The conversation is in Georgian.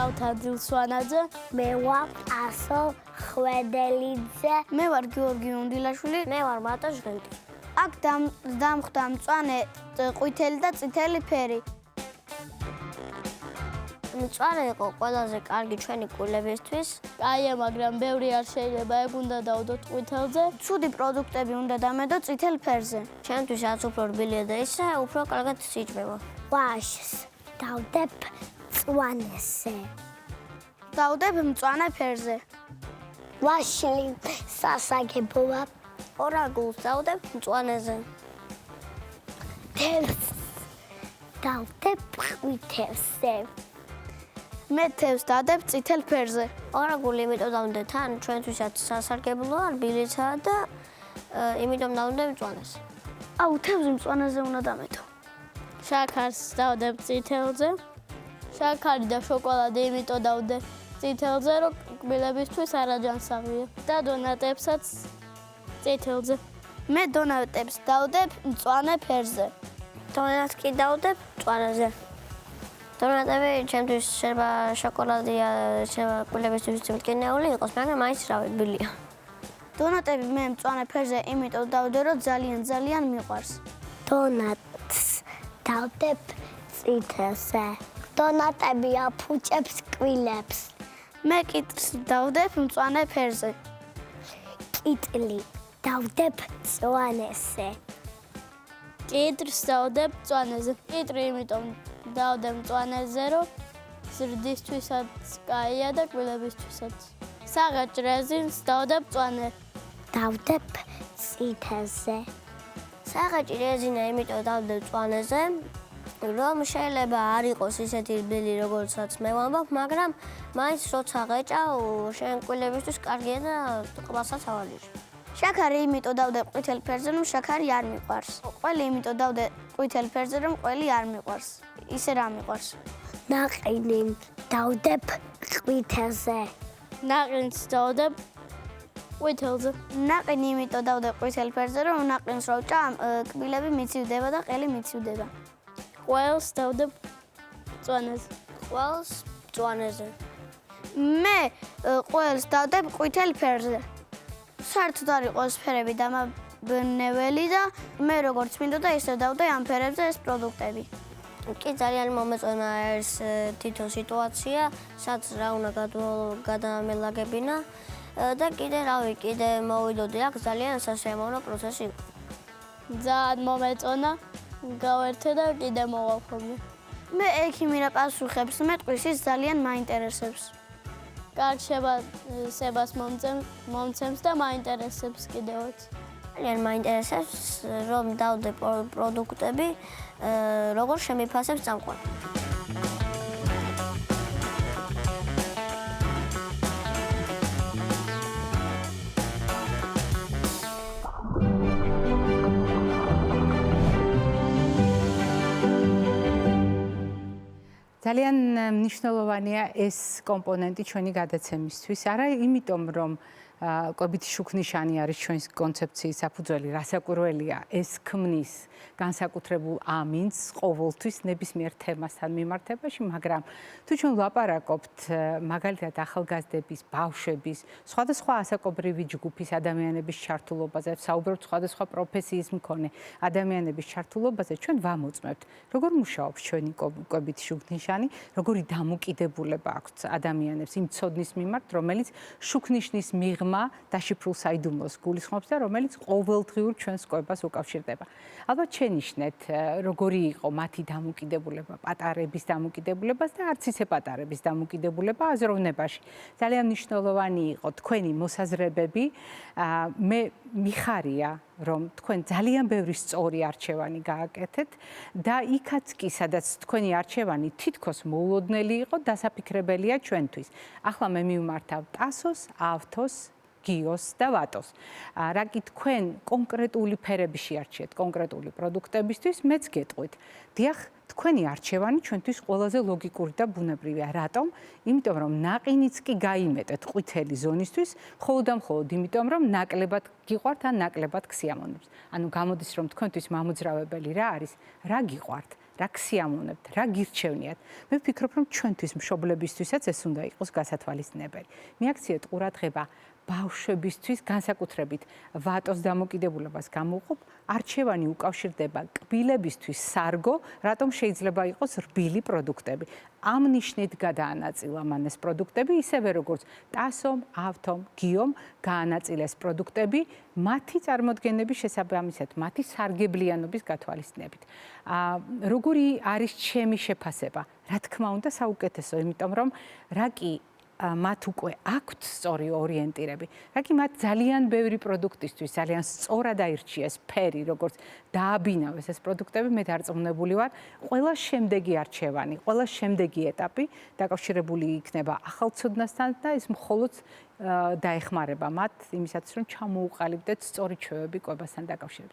თავთადილ სვანაძე. მე ვარ ასო ხვედელიძე. მე ვარ გიორგი უნდილაშვილი. მე ვარ მარტო ჟღენტი. აქ დამხვდა მწვანე ყვითელი და წითელი ფერი. მწვანე იყო ყველაზე კარგი ჩვენი კულებისთვის. კაია, მაგრამ ბევრი არ შეიძლება, ეგ უნდა დავდოთ ყვითელზე. ცუდი პროდუქტები უნდა დამედო წითელ ფერზე. ჩემთვის რაც უფრო რბილია და ისე, უფრო კარგად სიჭმება. ვაშს დავდებ მწვანეზე. დავდებ მწვანე ფერზე. ვაშლი სასაგებოა. ორაგულს დავდებ მწვანეზე. თევზს დავდებ ყვითელზე. მე თევზს დავდებ წითელ ფერზე. ორაგული იმიტომ დავდებ თან ჩვენთვისაც სასარგებლოა, რბილიცაა და იმიტომ დავდებ მწვანეს. აუ, თევზი მწვანეზე უნდა დამედო. შაქარს დავდებ წითელზე. შაქარი და შოკოლადი იმიტომ დავდებ წითელზე, რომ კბილებისთვის არაჯანსაღია. და დონატებსაც წითელზე. მე დონატებს დავდებ მწვანე ფერზე. დონატს კი დავდებ მწვანეზე. დონატები ჩემთვის შეიძლება შოკოლადია, შეიძლება კბილებისთვის მტკივნეული იყოს, მაგრამ მაინც რავი, რბილია. დონატები მე მწვანე ფერზე იმიტომ დავდე, რომ ძალიან მიყვარს. დონატს დავდებ წითელზე. დონატები აფუჭებს კბილებს. მე კიტრს დავდებ მწვანე ფერზე. კიტლი დავდებ მწვანეზე. კიტრს დავდებ მწვანეზე. კიტრი იმიტომ დავდებ მწვანეზე, რომ ზრდისთვისაც კაია და კბილებისთვისაც. საღაჭ რეზინს დავდებ მწვანე. დავდებ წითელზე. საღაჭი რეზინა იმიტომ დავდებ მწვანეზე, რომ შეიძლება არ იყოს ისეთი რბილი, როგორცაც მე ვამბობ, მაგრამ მაინც როცა ღეჭავ, შენ კბილებისთვის კარგია და ყველასაც ავალიჟე. შაქარი იმიტომ დავდე ყვითელ ფერზე, რომ შაქარი არ მიყვარს. ყველი იმიტომ დავდე ყვითელ ფერზე, რომ ყველი არ მიყვარს. ისე რა მიყვარს. ნაყინი დავდებ ყვითელზე. ნაყინს დავდებ ყვითელზე. ნაყინი იმიტომ დავდე ყვითელ ფერზე, რომ ნაყინს რო ვჭამ, კბილები მიცივდება და ყელი მიცივდება. ყველს დავდებ მწვანეზე. ყველს მწვანეზე. მე ყველს დავდებ ყვითელ ფერზე. საერთოდ არ იყოს ფერები დამაბნეველი და მე როგორც მინდოდა ისე დავდე ამ ფერებზე ეს პროდუქტები. კი ძალიან მომეწონა ეს თვითონ სიტუაცია, სადაც რა უნდა გადამელაგებინა და კიდე რავი, კიდე მოვიდოდი აქ ძალიან სასიამოვნო პროცესი იყო. ძალიან მომეწონა, გავერთე და კიდე მოვახობი. მე ექიმი რა პასუხებს მეტყვის, ის ძალიან მაინტერესებს. კარგ შეფასებას მომცემს და მაინტერესებს კიდევაც. ძალიან მაინტერესებს, რომ დავდე პროდუქტები, როგორ შემიფასებს წამყვანი. ძალიან მნიშვნელოვანია ეს კომპონენტი ჩვენი გადაცემისთვის. არა იმიტომ, რომ კვებითი შუქნიშანი არის ჩვენს კონცეფციის საფუძველი, რასაკვირველია, ეს ქმნის განსაკუთრებულ ამინდს ყოველთვის ნებისმიერ თემასთან მიმართებაში, მაგრამ თუ ჩვენ ვლაპარაკობთ მაგალითად ახალგაზრდების, ბავშვების, სხვადასხვა ასაკობრივი ჯგუფის ადამიანების ჩართულობაზე, საუბრობთ სხვადასხვა პროფესიის მქონე ადამიანების ჩართულობაზე, ჩვენ ვამოწმებთ, როგორ მუშაობს ჩვენი კვებითი შუქნიშანი, როგორი დამოკიდებულება აქვს ადამიანებს იმ ცოდნის მიმართ, რომელიც შუქნიშნის მიღმა დაშიფრულ საიდუმლოს გულისხმობს და რომელიც ყოველდღიურ ჩვენს კვებას უკავშირდება. ალბათ შენიშნეთ, როგორი იყო მათი დამოკიდებულება, პატარების დამოკიდებულებას და არც ისე პატარების დამოკიდებულება აზროვნებაში. ძალიან მნიშვნელოვანი იყო თქვენი მოსაზრებები. მე მიხარია, რომ თქვენ ძალიან ბევრი სწორი არჩევანი გააკეთეთ და იქაც კი, სადაც თქვენი არჩევანი თითქოს მოულოდნელი იყო, დასაფიქრებელია ჩვენთვის. ახლა მე მივმართავ ტასოს, ავთოს, გიოს და ვატოს. რა კი თქვენ კონკრეტული ფერები შეარჩიეთ კონკრეტული პროდუქტებისთვის, მეც გეტყვით. დიახ, თქვენი არჩევანი ჩვენთვის ყველაზე ლოგიკური და ბუნებრივია. რატომ? იმიტომ რომ ნაყინიც კი გაიმეტეთ ყვითელი ზონისთვის, მხოლოდ და მხოლოდ იმიტომ რომ ნაკლებად გიყვართ ან ნაკლებად გსიამოვნებს. ანუ გამოდის რომ თქვენთვის მამოძრავებელი რა არის? რა გიყვართ? რა გსიამოვნებთ, რა გირჩევნიათ. მე ვფიქრობ, რომ ჩვენთვის მშობლებისთვისაც ეს უნდა იყოს გასათვალისწინებელი. მიაქციეთ ყურადღება ბავშვებისთვის განსაკუთრებით ვატოს დამოკიდებულებას გამოვყოფ, არჩევანი უკავშირდება კბილებისთვის სარგო, რატომ შეიძლება იყოს რბილი პროდუქტები. ამ ნიშნით გადაანაწილა მან ეს პროდუქტები, ისევე როგორც ტასომ, ავთომ, გიომ გაანაწილეს პროდუქტები მათი წარმოდგენების შესაბამისად, მათი სარგებლიანობის გათვალისწინებით. როგორი არის ჩემი შეფასება? რა თქმა უნდა, საუკეთესო, იმიტომ რომ რაკი მათ უკვე აქვთ სწორი ორიენტირები. რაკი მათ ძალიან ბევრი პროდუქტისთვის ძალიან სწორად აირჩიეს ფერი, როგორც დააბინავეს ეს პროდუქტები, მე დარწმუნებული ვარ, ყველა შემდეგი არჩევანი, ყველა შემდეგი ეტაპი დაკავშირებული იქნება ახალცოდნასთან და ეს მხოლოდ დაეხმარება მათ იმისათვის, რომ ჩამოუყალიბდეთ სწორი ჩვევები კვებასთან დაკავშირებით.